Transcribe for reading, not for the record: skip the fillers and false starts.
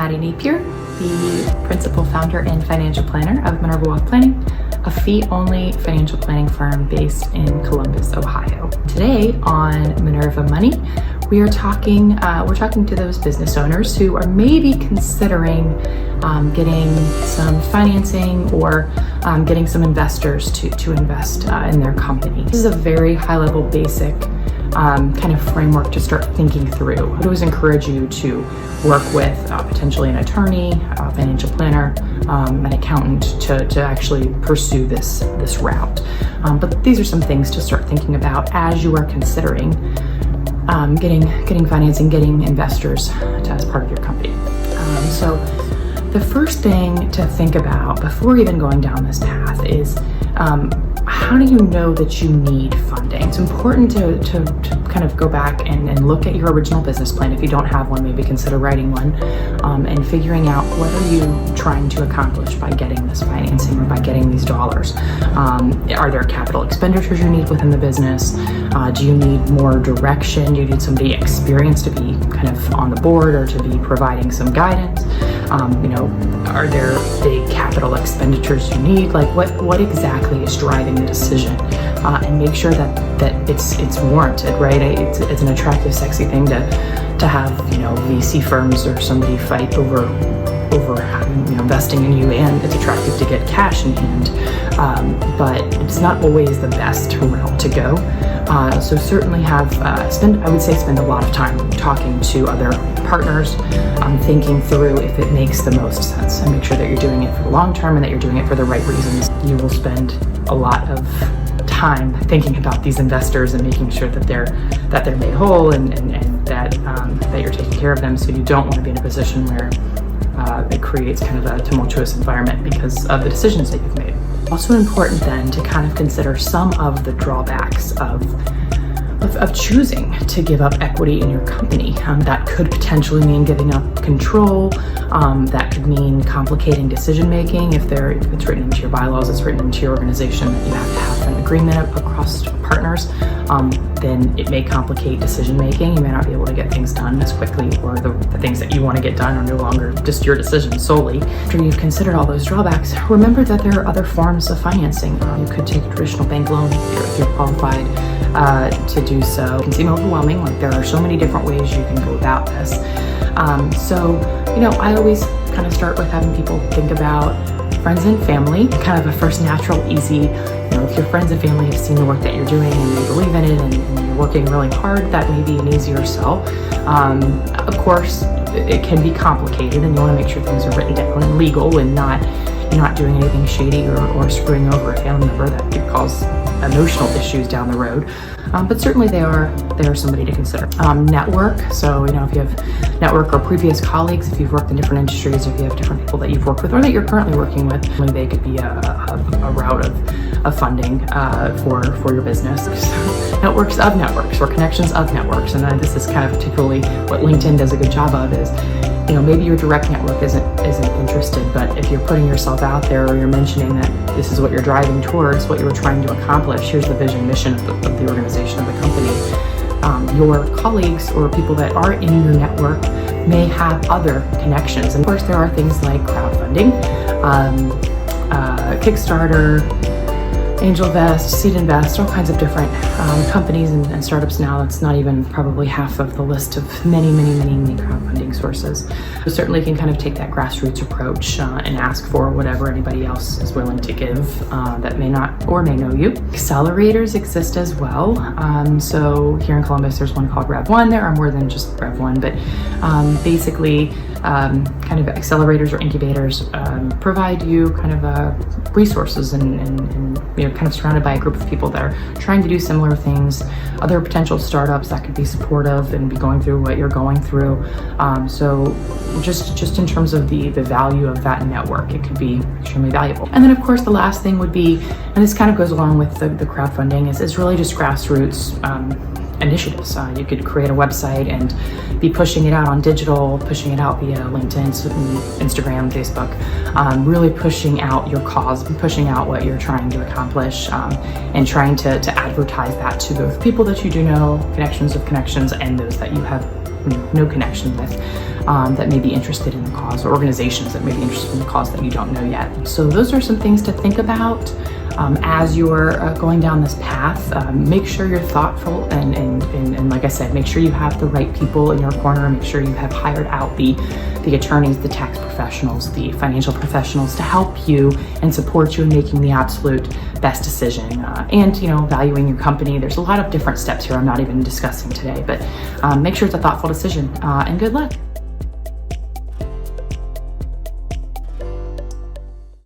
MADDI Napier, the principal founder and financial planner of Minerva Wealth Planning, a fee-only financial planning firm based in Columbus, Ohio. Today on Minerva Money, we're talking to those business owners who are maybe considering getting some financing or getting some investors to invest in their company. This is a very high-level, basic kind of framework to start thinking through. I always encourage you to work with potentially an attorney, a financial planner, an accountant to actually pursue this route. But these are some things to start thinking about as you are considering getting financing, getting investors as part of your company. So the first thing to think about before even going down this path is how do you know that you need funding? It's important to kind of go back and look at your original business plan. If you don't have one, maybe consider writing one and figuring out what are you trying to accomplish by getting this financing or by getting these dollars. Are there capital expenditures you need within the business? Do you need more direction? Do you need somebody experienced to be kind of on the board or to be providing some guidance? Are there big capital expenditures you need? Like what exactly is driving the decision? And make sure that it's warranted, right? It's an attractive, sexy thing to have, VC firms or somebody fight over investing in you, and it's attractive to get cash in hand, but it's not always the best route to go. So certainly spend a lot of time talking to other partners, thinking through if it makes the most sense, and make sure that you're doing it for the long term and that you're doing it for the right reasons. You will spend a lot of time thinking about these investors and making sure that they're made whole and that you're taking care of them. So you don't want to be in a position where it creates kind of a tumultuous environment because of the decisions that you've made. Also important then to kind of consider some of the drawbacks of choosing to give up equity in your company. That could potentially mean giving up control. That could mean complicating decision making. If it's written into your bylaws, it's written into your organization that you have to have an agreement across partners, then it may complicate decision making. You may not be able to get things done as quickly, or the things that you want to get done are no longer just your decision solely. After you've considered all those drawbacks, remember that there are other forms of financing. You could take a traditional bank loan if you're qualified to do so. It can seem overwhelming, like there are so many different ways you can go about this. I always kind of start with having people think about friends and family, kind of a first natural, easy, if your friends and family have seen the work that you're doing and they believe in it and you're working really hard, that may be an easier sell. Of course, it can be complicated, and you want to make sure things are written down and legal and you're not doing anything shady or screwing over a family member that could cause emotional issues down the road. But certainly they are somebody to consider. Network, so if you have network or previous colleagues, if you've worked in different industries, if you have different people that you've worked with or that you're currently working with, they could be a route of funding for your business. Networks of networks or connections of networks, and this is kind of particularly what LinkedIn does a good job of is, maybe your direct network isn't interested, but if you're putting yourself out there or you're mentioning that this is what you're driving towards, what you're trying to accomplish, here's the vision, mission of the organization, of the company, your colleagues or people that are in your network may have other connections. And of course, there are things like crowdfunding, Kickstarter, Angel Invest, Seed Invest, all kinds of different companies and startups now. That's not even probably half of the list of many crowdfunding sources. So certainly you can kind of take that grassroots approach and ask for whatever anybody else is willing to give that may not or may know you. Accelerators exist as well. So here in Columbus, there's one called Rev1. There are more than just Rev1, but basically kind of accelerators or incubators provide you kind of resources and kind of surrounded by a group of people that are trying to do similar things, other potential startups that could be supportive and be going through what you're going through. So just in terms of the value of that network, it could be extremely valuable. And then of course the last thing would be, and this kind of goes along with the crowdfunding, is really just grassroots initiatives. You could create a website and be pushing it out on digital, pushing it out via LinkedIn, Instagram, Facebook, really pushing out your cause, pushing out what you're trying to accomplish, and trying to advertise that to both people that you do know, connections of connections, and those that you have no connection with. that may be interested in the cause, or organizations that may be interested in the cause that you don't know yet. So those are some things to think about as you're going down this path. Make sure you're thoughtful and like I said, make sure you have the right people in your corner. Make sure you have hired out the attorneys, the tax professionals, the financial professionals to help you and support you in making the absolute best decision. And valuing your company. There's a lot of different steps here I'm not even discussing today, but make sure it's a thoughtful decision, and good luck.